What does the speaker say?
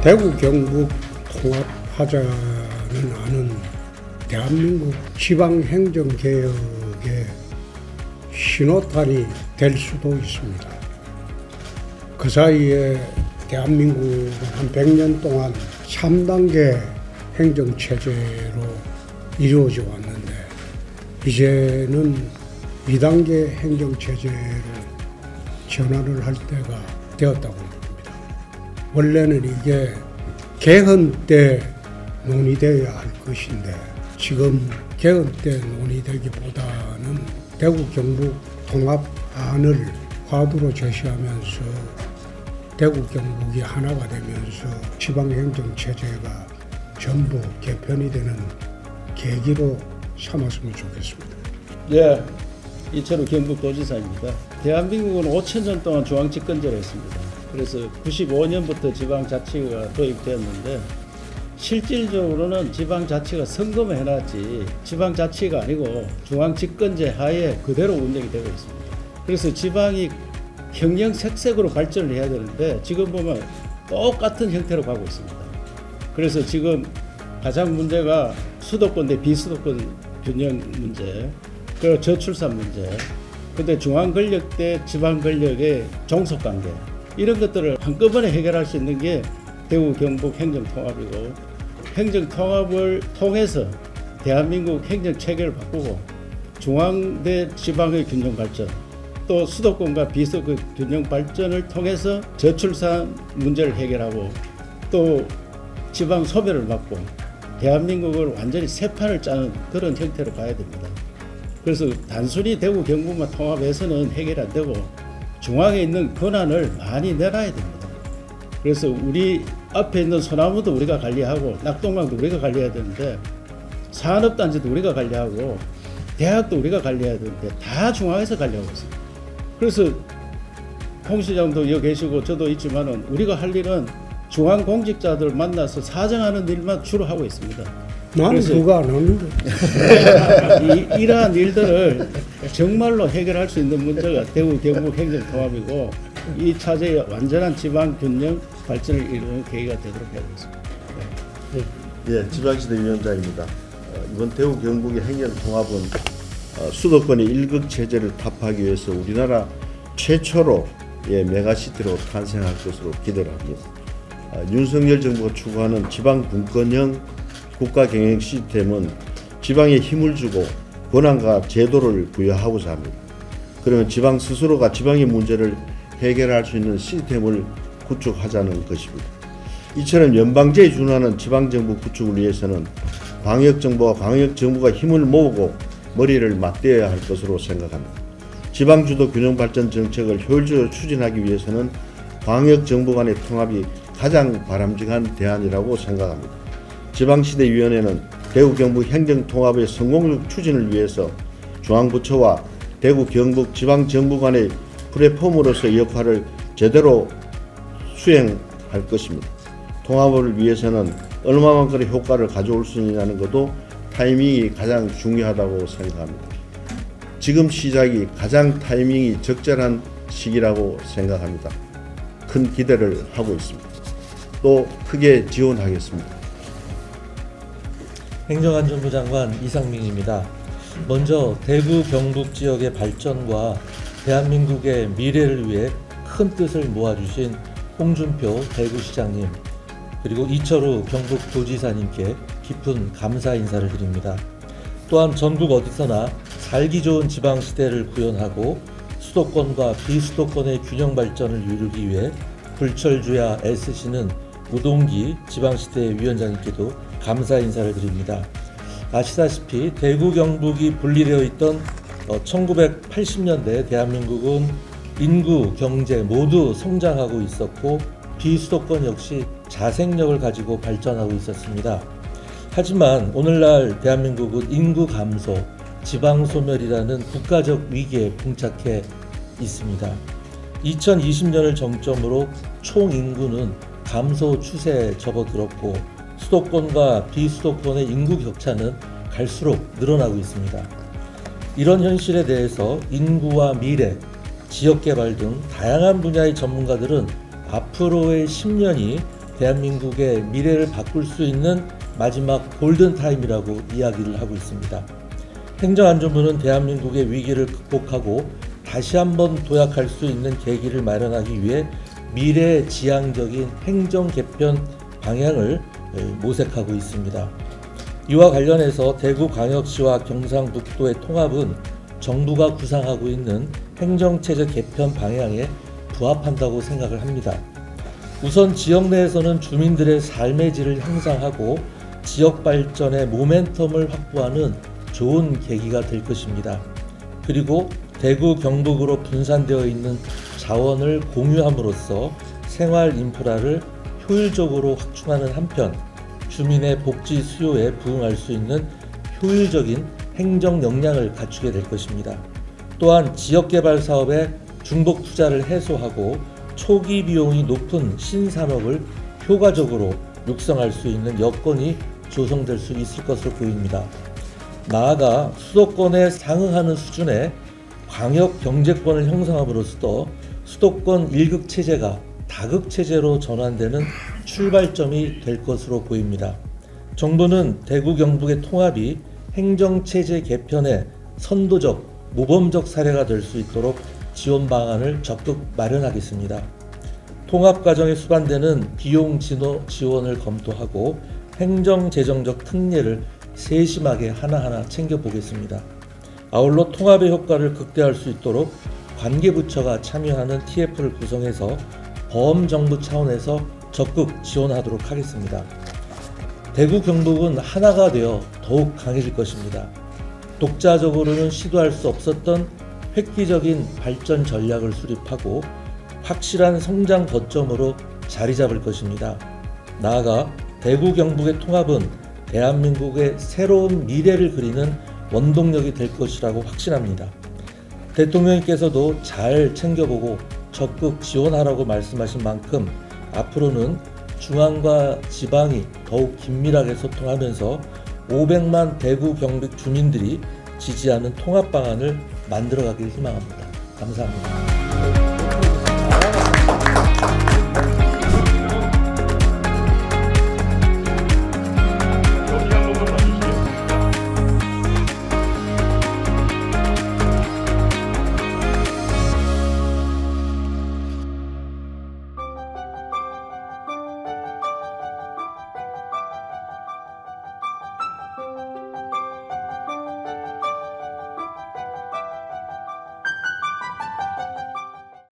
대구 경북 통합하자는 안은 대한민국 지방행정개혁의 신호탄이 될 수도 있습니다. 그 사이에 대한민국은 한 100년 동안 3단계 행정체제로 이루어져 왔는데 이제는 2단계 행정체제로 전환을 할 때가 되었다고 봅니다. 원래는 이게 개헌 때 논의되어야 할 것인데 지금 개헌 때 논의되기보다는 대구 경북 통합안을 화두로 제시하면서 대구 경북이 하나가 되면서 지방행정체제가 전부 개편이 되는 계기로 삼았으면 좋겠습니다. 네, 이철우 경북도지사입니다. 대한민국은 5,000년 동안 중앙집권제를 했습니다. 그래서 95년부터 지방자치가 도입되었는데 실질적으로는 지방자치가 선거만 해놨지 지방자치가 아니고 중앙집권제 하에 그대로 운영이 되고 있습니다. 그래서 지방이 형형색색으로 발전을 해야 되는데 지금 보면 똑같은 형태로 가고 있습니다. 그래서 지금 가장 문제가 수도권 대 비수도권 균형 문제, 그리고 저출산 문제, 근데 중앙 권력 대 지방 권력의 종속 관계, 이런 것들을 한꺼번에 해결할 수 있는 게 대구 경북 행정통합이고, 행정통합을 통해서 대한민국 행정체계를 바꾸고 중앙 대 지방의 균형 발전, 또 수도권과 비수도권 균형 발전을 통해서 저출산 문제를 해결하고 또 지방 소멸을 막고 대한민국을 완전히 새 판을 짜는 그런 형태로 가야 됩니다. 그래서 단순히 대구 경북만 통합해서는 해결이 안 되고 중앙에 있는 권한을 많이 내놔야 됩니다. 그래서 우리 앞에 있는 소나무도 우리가 관리하고 낙동강도 우리가 관리해야 되는데 산업단지도 우리가 관리하고 대학도 우리가 관리해야 되는데 다 중앙에서 관리하고 있습니다. 그래서 홍 시장도 여기 계시고 저도 있지만은 우리가 할 일은 중앙 공직자들 만나서 사정하는 일만 주로 하고 있습니다. 나는 그거 안 하는데. 이러한 일들을 정말로 해결할 수 있는 문제가 대구 경북 행정통합이고 이 차제의 완전한 지방 균형 발전을 이루는 계기가 되도록 해야겠습니다. 예, 지방시대위원장입니다. 이번 대구 경북의 행정통합은 수도권의 일극 체제를 타파하기 위해서 우리나라 최초로 메가시티로 탄생할 것으로 기대를 합니다. 윤석열 정부가 추구하는 지방 분권형 국가 경영 시스템은 지방에 힘을 주고 권한과 제도를 부여하고자 합니다. 그러면 지방 스스로가 지방의 문제를 해결할 수 있는 시스템을 구축하자는 것입니다. 이처럼 연방제에 준하는 지방정부 구축을 위해서는 광역정부와 광역정부가 힘을 모으고 머리를 맞대어야 할 것으로 생각합니다. 지방주도 균형발전 정책을 효율적으로 추진하기 위해서는 광역정부 간의 통합이 가장 바람직한 대안이라고 생각합니다. 지방시대위원회는 대구 경북 행정통합의 성공적 추진을 위해서 중앙부처와 대구 경북 지방정부 간의 플랫폼으로서의 역할을 제대로 수행할 것입니다. 통합을 위해서는 얼마만큼의 효과를 가져올 수 있느냐는 것도 타이밍이 가장 중요하다고 생각합니다. 지금 시작이 가장 타이밍이 적절한 시기라고 생각합니다. 큰 기대를 하고 있습니다. 또 크게 지원하겠습니다. 행정안전부 장관 이상민입니다. 먼저 대구 경북 지역의 발전과 대한민국의 미래를 위해 큰 뜻을 모아주신 홍준표 대구시장님, 그리고 이철우 경북도지사님께 깊은 감사 인사를 드립니다. 또한 전국 어디서나 살기 좋은 지방시대를 구현하고 수도권과 비수도권의 균형 발전을 이루기 위해 불철주야 애쓰시는 우동기 지방시대 위원장님께도 감사 인사를 드립니다. 아시다시피 대구 경북이 분리되어 있던 1980년대 대한민국은 인구, 경제 모두 성장하고 있었고 비수도권 역시 자생력을 가지고 발전하고 있었습니다. 하지만 오늘날 대한민국은 인구 감소, 지방 소멸이라는 국가적 위기에 봉착해 있습니다. 2020년을 정점으로 총 인구는 감소 추세에 접어들었고 수도권과 비수도권의 인구 격차는 갈수록 늘어나고 있습니다. 이런 현실에 대해서 인구와 미래, 지역개발 등 다양한 분야의 전문가들은 앞으로의 10년이 대한민국의 미래를 바꿀 수 있는 마지막 골든타임이라고 이야기를 하고 있습니다. 행정안전부는 대한민국의 위기를 극복하고 다시 한번 도약할 수 있는 계기를 마련하기 위해 미래지향적인 행정 개편 방향을 모색하고 있습니다. 이와 관련해서 대구광역시와 경상북도의 통합은 정부가 구상하고 있는 행정체제 개편 방향에 부합한다고 생각을 합니다. 우선 지역 내에서는 주민들의 삶의 질을 향상하고 지역 발전의 모멘텀을 확보하는 좋은 계기가 될 것입니다. 그리고 대구 경북으로 분산되어 있는 자원을 공유함으로써 생활 인프라를 효율적으로 확충하는 한편 주민의 복지 수요에 부응할 수 있는 효율적인 행정 역량을 갖추게 될 것입니다. 또한 지역개발 사업의 중복 투자를 해소하고 초기 비용이 높은 신산업을 효과적으로 육성할 수 있는 여건이 조성될 수 있을 것으로 보입니다. 나아가 수도권에 상응하는 수준의 광역 경제권을 형성함으로써 수도권 1극 체제가 다극 체제로 전환되는 출발점이 될 것으로 보입니다. 정부는 대구 경북의 통합이 행정체제 개편의 선도적, 모범적 사례가 될 수 있도록 지원 방안을 적극 마련하겠습니다. 통합 과정에 수반되는 비용 지원을 검토하고 행정재정적 특례를 세심하게 하나하나 챙겨보겠습니다. 아울러 통합의 효과를 극대화할 수 있도록 관계부처가 참여하는 TF를 구성해서 범정부 차원에서 적극 지원하도록 하겠습니다. 대구 경북은 하나가 되어 더욱 강해질 것입니다. 독자적으로는 시도할 수 없었던 획기적인 발전 전략을 수립하고 확실한 성장 거점으로 자리 잡을 것입니다. 나아가 대구 경북의 통합은 대한민국의 새로운 미래를 그리는 원동력이 될 것이라고 확신합니다. 대통령님께서도 잘 챙겨보고 적극 지원하라고 말씀하신 만큼 앞으로는 중앙과 지방이 더욱 긴밀하게 소통하면서 500만 대구 경북 주민들이 지지하는 통합 방안을 만들어가길 희망합니다. 감사합니다.